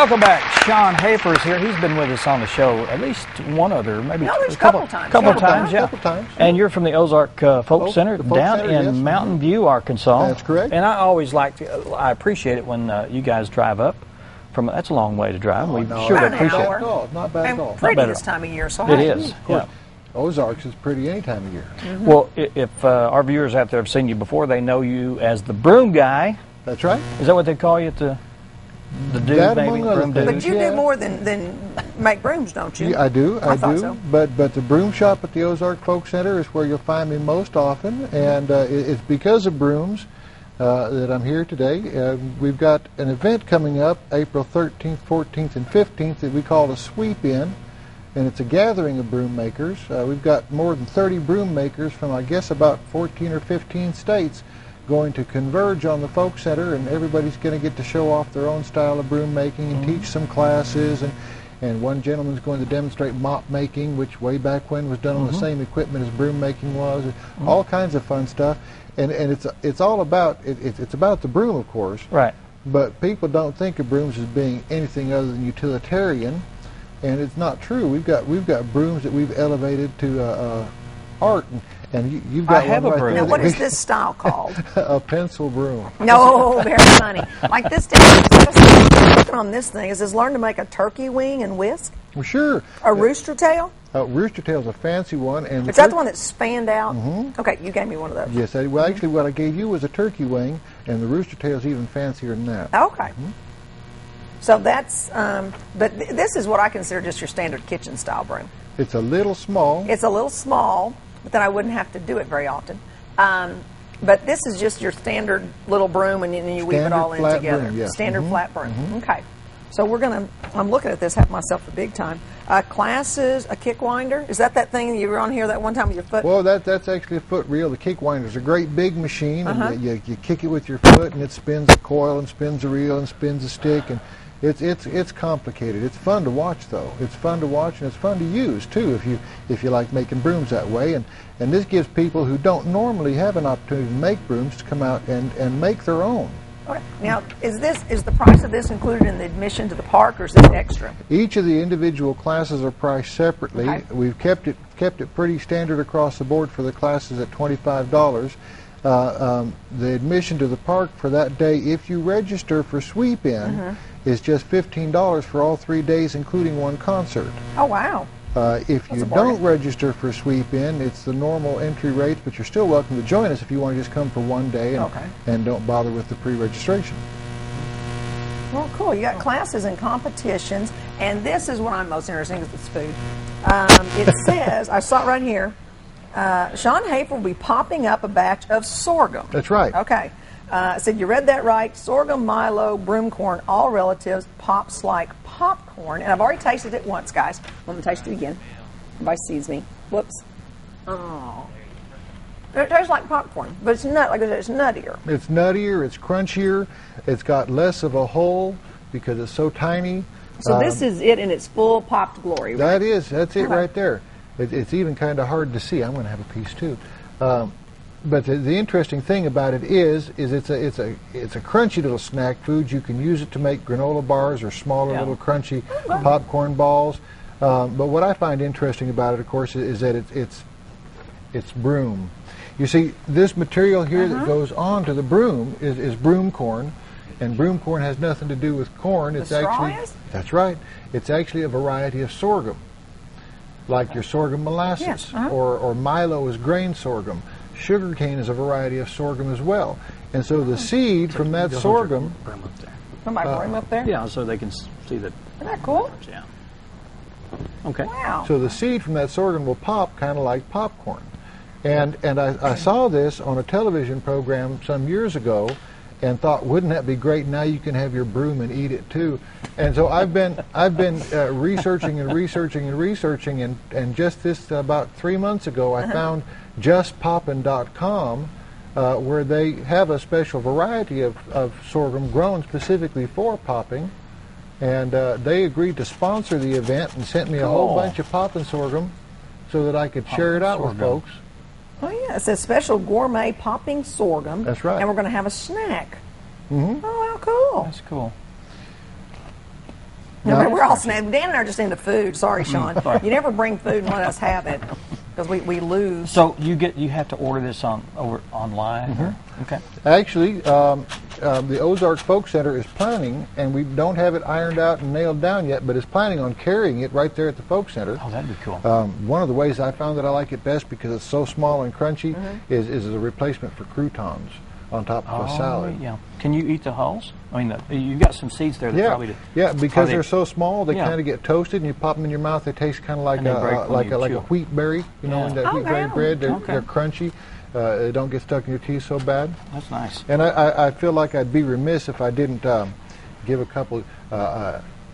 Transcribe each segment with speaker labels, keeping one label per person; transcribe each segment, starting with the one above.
Speaker 1: Welcome back. Shawn Hoefer is here. He's been with us on the show at least one other, maybe
Speaker 2: a couple times.
Speaker 1: Couple times. And you're from the Ozark Folk Center down in Mountain View, Arkansas.
Speaker 3: That's correct.
Speaker 1: And I always I appreciate it when you guys drive up. That's a long way to drive. We sure appreciate it.
Speaker 3: Not bad at all.
Speaker 2: Pretty this time of year, so
Speaker 1: it is. Yeah.
Speaker 3: Ozarks is pretty any time of year.
Speaker 1: Mm-hmm. Well, if our viewers out there have seen you before, they know you as the broom guy.
Speaker 3: That's right.
Speaker 1: Is that what they call you at the dude,
Speaker 3: that
Speaker 1: maybe? Broom dude?
Speaker 2: But you do more than make brooms, don't you?
Speaker 3: Yeah, I do. I do.
Speaker 2: So.
Speaker 3: But the broom shop at the Ozark Folk Center is where you'll find me most often, and it's because of brooms that I'm here today. We've got an event coming up April 13th, 14th, and 15th that we call a sweep-in, and it's a gathering of broom makers. We've got more than 30 broom makers from, I guess, about 14 or 15 states going to converge on the Folk Center, and everybody's going to get to show off their own style of broom making and teach some classes. And one gentleman's going to demonstrate mop making, which way back when was done on the same equipment as broom making was. All kinds of fun stuff. And it's all about it's about the broom, of course.
Speaker 1: Right.
Speaker 3: But people don't think of brooms as being anything other than utilitarian, and it's not true. We've got brooms that we've elevated to art, and you've got
Speaker 1: one right there.
Speaker 2: Now, what is this style called?
Speaker 3: A pencil broom.
Speaker 2: No, very funny. Like this down. Looking on this thing, it says learn to make a turkey wing and whisk.
Speaker 3: Well, sure.
Speaker 2: A rooster tail.
Speaker 3: Rooster tail's a fancy one, and
Speaker 2: is that the one that's spanned out? Okay, you gave me one of those.
Speaker 3: Yes. Well, actually, what I gave you was a turkey wing, and the rooster tail's even fancier than that.
Speaker 2: Okay. So that's, but this is what I consider just your standard kitchen style broom.
Speaker 3: It's a little small.
Speaker 2: It's a little small, but then I wouldn't have to do it very often. But this is just your standard little broom, and then you weave it all in together.
Speaker 3: Broom, yeah.
Speaker 2: Standard flat broom. Okay. So I'm looking at this, having myself a big time. Classes, a kick winder. Is that thing you were on here that one time with your foot?
Speaker 3: Well, that's actually a foot reel. The kick winder's a great big machine, and you kick it with your foot, and it spins a coil and spins a reel and spins a stick, and it's complicated. It's fun to watch, though. It's fun to watch, and it's fun to use too if you like making brooms that way. And this gives people who don't normally have an opportunity to make brooms to come out and make their own.
Speaker 2: Okay. Now, is the price of this included in the admission to the park, or is this extra?
Speaker 3: Each of the individual classes are priced separately.
Speaker 2: Okay.
Speaker 3: We've kept it pretty standard across the board for the classes at $25. The admission to the park for that day, if you register for sweep-in, is just $15 for all 3 days, including one concert.
Speaker 2: Oh, wow.
Speaker 3: If you don't register for sweep-in, it's the normal entry rates, but you're still welcome to join us if you want to just come for one day and don't bother with the pre-registration.
Speaker 2: Well, cool. You got classes and competitions, and this is what I'm most interested in, because it's food. It says, I saw it right here, Shawn Hoefer will be popping up a batch of sorghum.
Speaker 3: That's right.
Speaker 2: Okay. It said, you read that right. Sorghum, Milo, broomcorn, all relatives, pops like popcorn. And I've already tasted it once, guys. I'm going to taste it again. Everybody sees me. Whoops. Oh. It tastes like popcorn, but it's like I said, it's nuttier.
Speaker 3: It's nuttier, it's crunchier, it's got less of a hole because it's so tiny.
Speaker 2: So this is it in its full popped glory, right?
Speaker 3: That's it right there. It's even kind of hard to see. I'm going to have a piece too. But the interesting thing about it is it's a crunchy little snack food. You can use it to make granola bars or smaller little crunchy popcorn balls. But what I find interesting about it, of course, is that it's broom. You see, this material here that goes onto the broom is broom corn, and broom corn has nothing to do with corn. It's actually that's right. It's actually a variety of sorghum, like your sorghum molasses, or Milo is grain sorghum. Sugarcane is a variety of sorghum as well. And so the seed from that sorghum...
Speaker 2: Put my broom up there?
Speaker 1: Yeah, so they can see that.
Speaker 2: Isn't that cool?
Speaker 1: Yeah. Okay.
Speaker 2: Wow.
Speaker 3: So the seed from that sorghum will pop kind of like popcorn. And I saw this on a television program some years ago and thought, wouldn't that be great? Now you can have your broom and eat it too. And so I've been researching and just this about 3 months ago I found justpoppin.com where they have a special variety of sorghum grown specifically for popping, and they agreed to sponsor the event and sent me a whole bunch of poppin' sorghum so that I could share it out with folks.
Speaker 2: Oh yeah, it says special gourmet popping sorghum.
Speaker 3: That's right.
Speaker 2: And we're going to have a snack.
Speaker 3: Mm-hmm.
Speaker 2: Oh, how cool.
Speaker 1: That's cool.
Speaker 2: No, we're all snapping. Dan and I are just into food. Sorry, Shawn. You never bring food and let us have it because we lose.
Speaker 1: So you have to order this online?
Speaker 3: Mm-hmm.
Speaker 1: Okay.
Speaker 3: Actually, the Ozark Folk Center is planning, and we don't have it ironed out and nailed down yet, but is planning on carrying it right there at the Folk Center.
Speaker 1: Oh, that'd be cool.
Speaker 3: One of the ways I found that I like it best because it's so small and crunchy is as a replacement for croutons on top of a salad.
Speaker 1: Yeah. Can you eat the hulls? I mean, you've got some seeds there that probably...
Speaker 3: Because they're so small, they kind of get toasted, and you pop them in your mouth. They taste kind of like a wheat berry, you know, in that wheat berry bread. They're crunchy. They don't get stuck in your teeth so bad.
Speaker 1: That's nice.
Speaker 3: And I feel like I'd be remiss if I didn't give a couple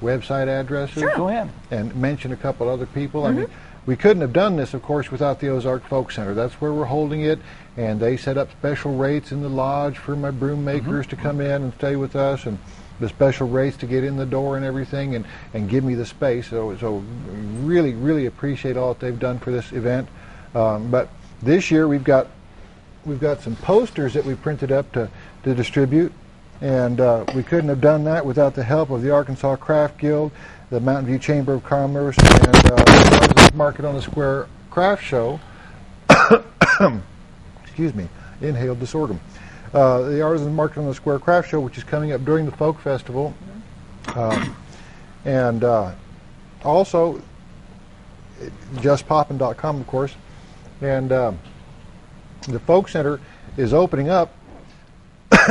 Speaker 3: website addresses.
Speaker 2: Sure.
Speaker 1: Go ahead.
Speaker 3: And mention a couple other people. I mean, we couldn't have done this, of course, without the Ozark Folk Center. That's where we're holding it, and they set up special rates in the lodge for my broom makers to come in and stay with us, and the special rates to get in the door and everything, and give me the space. So really, really appreciate all that they've done for this event. But this year we've got some posters that we printed up to distribute, and we couldn't have done that without the help of the Arkansas Craft Guild, the Mountain View Chamber of Commerce, and the Market on the Square Craft Show. Excuse me, inhaled the sorghum. The Artisan Market on the Square Craft Show, which is coming up during the Folk Festival, and also justpoppin.com, of course, and the Folk Center is opening up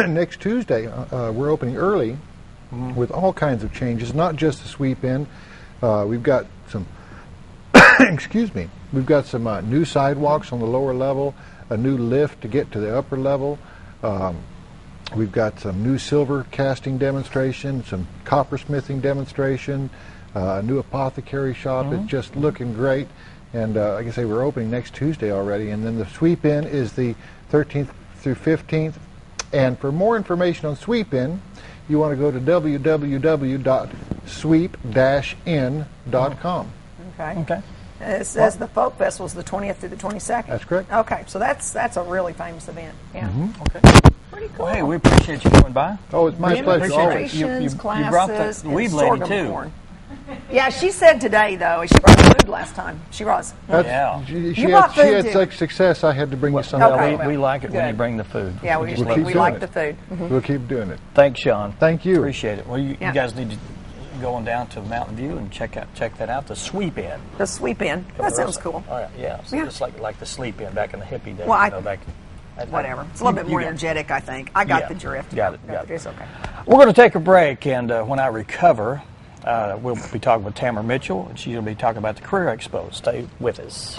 Speaker 3: next Tuesday. We're opening early with all kinds of changes, not just the sweep in. We've got some, excuse me, we've got some new sidewalks on the lower level, a new lift to get to the upper level. We've got some new silver casting demonstration, some coppersmithing demonstration, a new apothecary shop. It's just looking great. And like I say, we're opening next Tuesday already. And then the sweep in is the 13th through 15th. And for more information on sweep in, you want to go to www.sweep-in.com.
Speaker 2: Okay. It says the Folk Festival is the 20th through the 22nd.
Speaker 3: That's correct.
Speaker 2: Okay, so that's a really famous event. Yeah.
Speaker 1: Okay.
Speaker 2: Pretty cool.
Speaker 1: Well, hey, we appreciate you coming by.
Speaker 3: Oh, it's my pleasure. Always.
Speaker 2: Demonstrations,
Speaker 1: You
Speaker 2: classes,
Speaker 1: brought the weed
Speaker 2: and
Speaker 1: lady,
Speaker 2: sorghum
Speaker 1: too.
Speaker 2: corn. Yeah, she said today, though, she brought food last time. She was.
Speaker 3: She
Speaker 2: brought food,
Speaker 3: had
Speaker 2: too.
Speaker 3: such success, I had to bring you some.
Speaker 2: Okay.
Speaker 1: We like it when
Speaker 2: Good.
Speaker 1: you bring the food.
Speaker 2: Yeah, we
Speaker 3: keep
Speaker 2: like
Speaker 3: doing
Speaker 2: the food.
Speaker 3: We'll keep doing it.
Speaker 1: Thanks, Shawn.
Speaker 3: Thank you.
Speaker 1: Appreciate it. Well, you guys need to go on down to Mountain View and check that out. The sweep in.
Speaker 2: The sweep in. That sounds cool.
Speaker 1: Oh, yeah. So just like the sleep in back in the hippie days.
Speaker 2: Well,
Speaker 1: whatever.
Speaker 2: It's a little bit more energetic, I think. I got the drift.
Speaker 1: Got it.
Speaker 2: It's okay.
Speaker 1: We're going to take a break, and when I recover, we'll be talking with Tamara Mitchell, and she's going to be talking about the Career Expo. Stay with us.